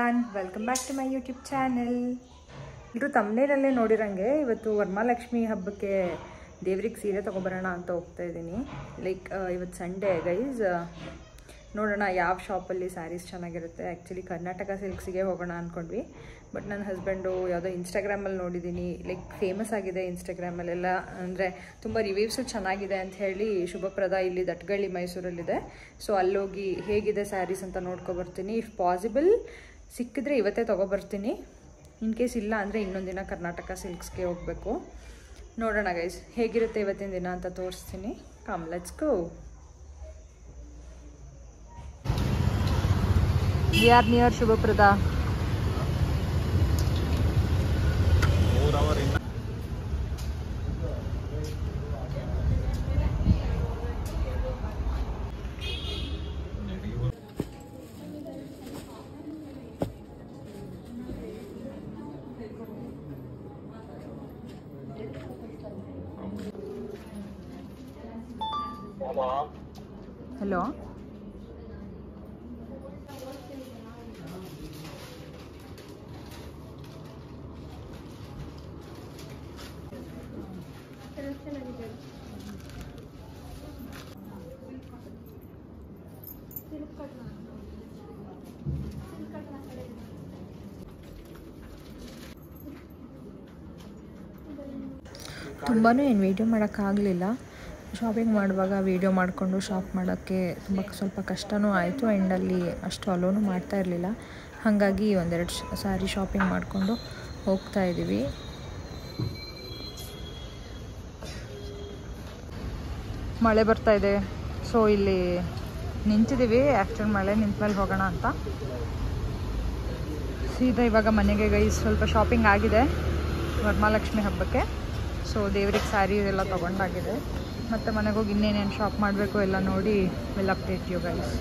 Everyone, welcome back to my YouTube channel. ಎಲ್ಲರೂ ತಮ್ಮನೇಲಲ್ಲೇ ನೋಡಿರಂಗೆ ಇವತ್ತು ವರಮಹಾಲಕ್ಷ್ಮಿ ಹಬ್ಬಕ್ಕೆ ದೇವ್ರಿಗೆ ಸೀರೆ ತೊಗೊಬರೋಣ ಅಂತ ಹೋಗ್ತಾ ಇದ್ದೀನಿ. ಇವತ್ತು ಸಂಡೇ ಗೈಸ್, ನೋಡೋಣ ಯಾವ ಶಾಪಲ್ಲಿ ಸ್ಯಾರೀಸ್ ಚೆನ್ನಾಗಿರುತ್ತೆ. ಆ್ಯಕ್ಚುಲಿ ಕರ್ನಾಟಕ ಸಿಲ್ಕ್ಸಿಗೆ ಹೋಗೋಣ ಅಂದ್ಕೊಂಡ್ವಿ, ಬಟ್ ನನ್ನ ಹಸ್ಬೆಂಡು ಯಾವುದೋ ಇನ್ಸ್ಟಾಗ್ರಾಮಲ್ಲಿ ನೋಡಿದ್ದೀನಿ, ಫೇಮಸ್ ಆಗಿದೆ ಇನ್ಸ್ಟಾಗ್ರಾಮಲ್ಲೆಲ್ಲ, ಅಂದರೆ ತುಂಬ ರಿವ್ಯೂಸು ಚೆನ್ನಾಗಿದೆ ಅಂತ ಹೇಳಿ. ಶುಭಪ್ರದ ಇಲ್ಲಿ ದಟ್ಗಳ್ಳಿ ಮೈಸೂರಲ್ಲಿದೆ, ಸೊ ಅಲ್ಲೋಗಿ ಹೇಗಿದೆ ಸ್ಯಾರೀಸ್ ಅಂತ ನೋಡ್ಕೊಬರ್ತೀನಿ. ಇಫ್ ಪಾಸಿಬಲ್ ಸಿಕ್ಕಿದ್ರೆ ಇವತ್ತೇ ತೊಗೊಬರ್ತೀನಿ. ಇನ್ ಕೇಸ್ ಇಲ್ಲ ಅಂದರೆ ಇನ್ನೊಂದು ದಿನ ಕರ್ನಾಟಕ ಸಿಲ್ಕ್ಸ್ಗೆ ಹೋಗಬೇಕು. ನೋಡೋಣ ಗೈಸ್ ಹೇಗಿರುತ್ತೆ ಇವತ್ತಿನ ದಿನ ಅಂತ ತೋರಿಸ್ತೀನಿ. Come let's go. We are near Shubhaprada. Hello, ತುಂಬಾ ಏನು ವೀಡಿಯೋ ಮಾಡೋಕ್ಕಾಗಲಿಲ್ಲ. ಶಾಪಿಂಗ್ ಮಾಡುವಾಗ ವೀಡಿಯೋ ಮಾಡಿಕೊಂಡು ಶಾಪ್ ಮಾಡೋಕ್ಕೆ ಸ್ವಲ್ಪ ಕಷ್ಟವೂ ಆಯಿತು. ಆ್ಯಂಡಲ್ಲಿ ಅಷ್ಟು ಅಲೋನು ಮಾಡ್ತಾ ಇರಲಿಲ್ಲ. ಹಾಗಾಗಿ ಒಂದೆರಡು ಸಾರಿ ಶಾಪಿಂಗ್ ಮಾಡಿಕೊಂಡು ಹೋಗ್ತಾ ಇದ್ದೀವಿ. ಮಳೆ ಬರ್ತಾ ಇದೆ, ಸೊ ಇಲ್ಲಿ ನಿಂತಿದ್ದೀವಿ. ಆ್ಯಕ್ಚುಲಿ ಮಳೆ ನಿಂತ ಮೇಲೆ ಹೋಗೋಣ ಅಂತ. ಸೀದಾ ಇವಾಗ ಮನೆಗೆ ಗೈಸ್. ಸ್ವಲ್ಪ ಶಾಪಿಂಗ್ ಆಗಿದೆ ವರಮಹಾಲಕ್ಷ್ಮಿ ಹಬ್ಬಕ್ಕೆ, ಸೊ ದೇವ್ರಿಗೆ ಸ್ಯಾರಿ ಎಲ್ಲ ತೊಗೊಂಡಾಗಿದೆ. ಮತ್ತು ಮನೆಗೆ ಹೋಗಿ ಇನ್ನೇನೇನು ಶಾಪ್ ಮಾಡಬೇಕು ಎಲ್ಲ ನೋಡಿ ವಿಲ್ ಅಪ್ಡೇಟ್ ಯು ಗೈಸ್.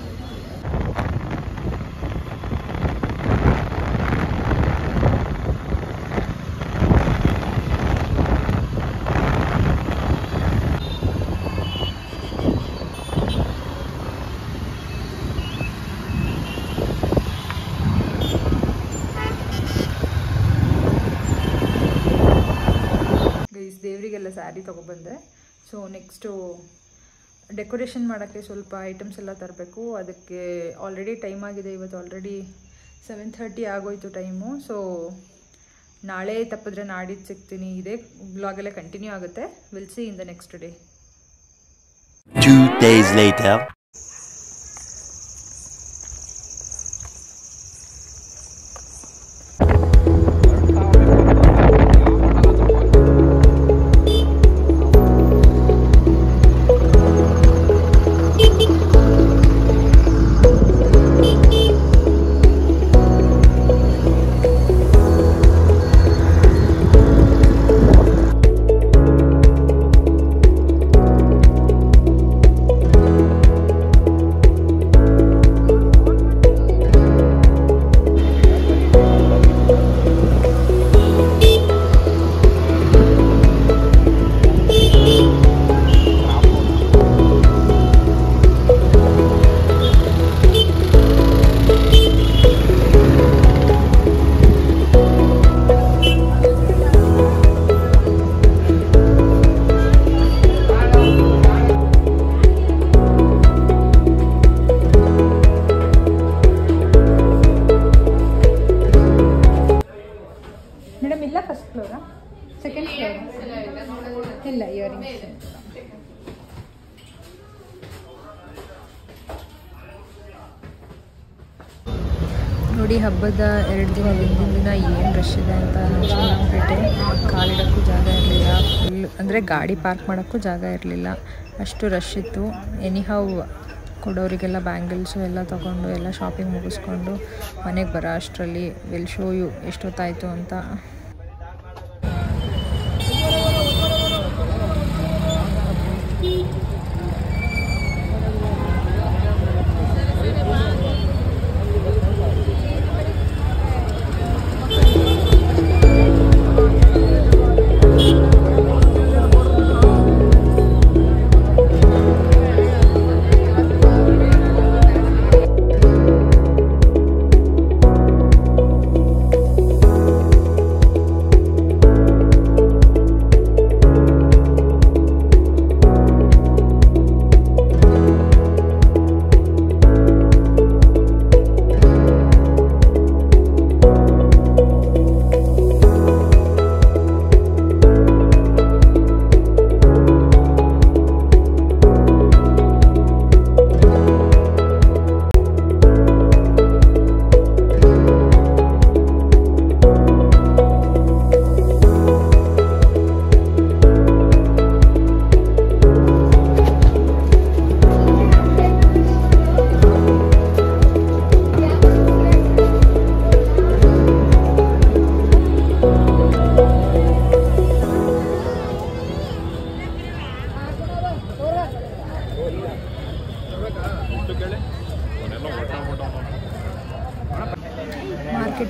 ದೇವರಿಗೆಲ್ಲ ಸ್ಯಾರಿ ತೊಗೊಬಂದೆ. ಸೊ ನೆಕ್ಸ್ಟು ಡೆಕೋರೇಷನ್ ಮಾಡೋಕ್ಕೆ ಸ್ವಲ್ಪ ಐಟಮ್ಸ್ ಎಲ್ಲ ತರಬೇಕು. ಅದಕ್ಕೆ ಆಲ್ರೆಡಿ ಟೈಮ್ ಆಗಿದೆ. ಇವತ್ತು ಆಲ್ರೆಡಿ 7:30 ಆಗೋಯ್ತು ಟೈಮು. ಸೊ ನಾಳೆ ತಪ್ಪಿದ್ರೆ ನಾಡಿದ್ದು ಸಿಗ್ತೀನಿ. ಇದೇ ಬ್ಲಾಗೆಲ್ಲ ಕಂಟಿನ್ಯೂ ಆಗುತ್ತೆ. Will see in the next day. 2 days later. Madam ಇಲ್ಲ ಫಸ್ಟ್ ಫ್ಲೋರಾ ಸೆಕೆಂಡ್ ಫ್ಲೋರಾ? ಇಲ್ಲ, ಇಯರಿಂಗ್ಸ್ ನೋಡಿ. ಹಬ್ಬದ 2 ದಿನ ಹಿಂದಿನ ದಿನ ಏನು ರಶ್ ಇದೆ ಅಂತ. ಶ್ರೀರಾಮಪೇಟೆ ಕಾಲಿಡೋಕ್ಕೂ ಜಾಗ ಇರಲಿಲ್ಲ. ಫುಲ್ ಅಂದರೆ ಗಾಡಿ ಪಾರ್ಕ್ ಮಾಡೋಕ್ಕೂ ಜಾಗ ಇರಲಿಲ್ಲ, ಅಷ್ಟು ರಶ್ ಇತ್ತು. ಎನಿಹೌ ಕೊಡೋರಿಗೆಲ್ಲ ಬ್ಯಾಂಗಲ್ಸು ಎಲ್ಲ ತೊಗೊಂಡು ಎಲ್ಲ ಶಾಪಿಂಗ್ ಮುಗಿಸ್ಕೊಂಡು ಮನೆಗೆ ಬರೋ ಅಷ್ಟರಲ್ಲಿ ವಿಲ್ ಶೋ ಯು ಎಷ್ಟೊತ್ತಾಯಿತು ಅಂತ.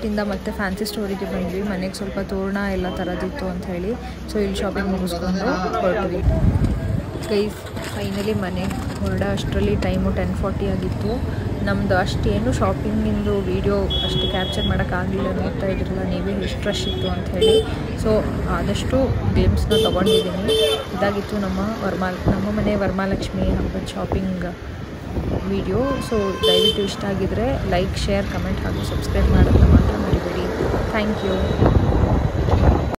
ಮಾರ್ಕೆಟಿಂದ ಮತ್ತೆ ಫ್ಯಾನ್ಸಿ ಸ್ಟೋರಿಗೆ ಬಂದ್ವಿ. ಮನೆಗೆ ಸ್ವಲ್ಪ ತೋರಣ ಎಲ್ಲ ತರೋದಿತ್ತು ಅಂತ ಹೇಳಿ. ಸೊ ಇಲ್ಲಿ ಶಾಪಿಂಗ್ ಮುಗಿಸ್ಕೊಂಡು ಹೊರಟ್ವಿ ಗೈಸ್. ಫೈನಲಿ ಮನೆಗೆ ಹೊರಡೋ ಅಷ್ಟರಲ್ಲಿ ಟೈಮು 10:40 ಆಗಿತ್ತು. ನಮ್ಮದು ಅಷ್ಟೇನು ಶಾಪಿಂಗಿಂದು ವೀಡಿಯೋ ಅಷ್ಟು ಕ್ಯಾಪ್ಚರ್ ಮಾಡೋಕ್ಕಾಗಲಿಲ್ಲ. ನೋಡ್ತಾ ಇದ್ರಲ್ಲ ನೀವೇ ಎಷ್ಟು ರಶ್ ಇತ್ತು ಅಂತ ಹೇಳಿ. ಸೊ ಆದಷ್ಟು ಗ್ಲಿಮ್ಸ್ನ ತೊಗೊಂಡಿದ್ದೀನಿ. ಇದಾಗಿತ್ತು ನಮ್ಮ ಮನೆ ವರಮಹಾಲಕ್ಷ್ಮಿ ಹಬ್ಬದ ಶಾಪಿಂಗ್ ವಿಡಿಯೋ. ಸೊ ದಯವಿಟ್ಟು ಇಷ್ಟ ಆಗಿದ್ರೆ ಲೈಕ್, ಶೇರ್, ಕಮೆಂಟ್ ಹಾಗೂ ಸಬ್ಸ್ಕ್ರೈಬ್ ಮಾಡೋದನ್ನ ಮಾತ್ರ ಮರಿಬೇಡಿ. Thank you.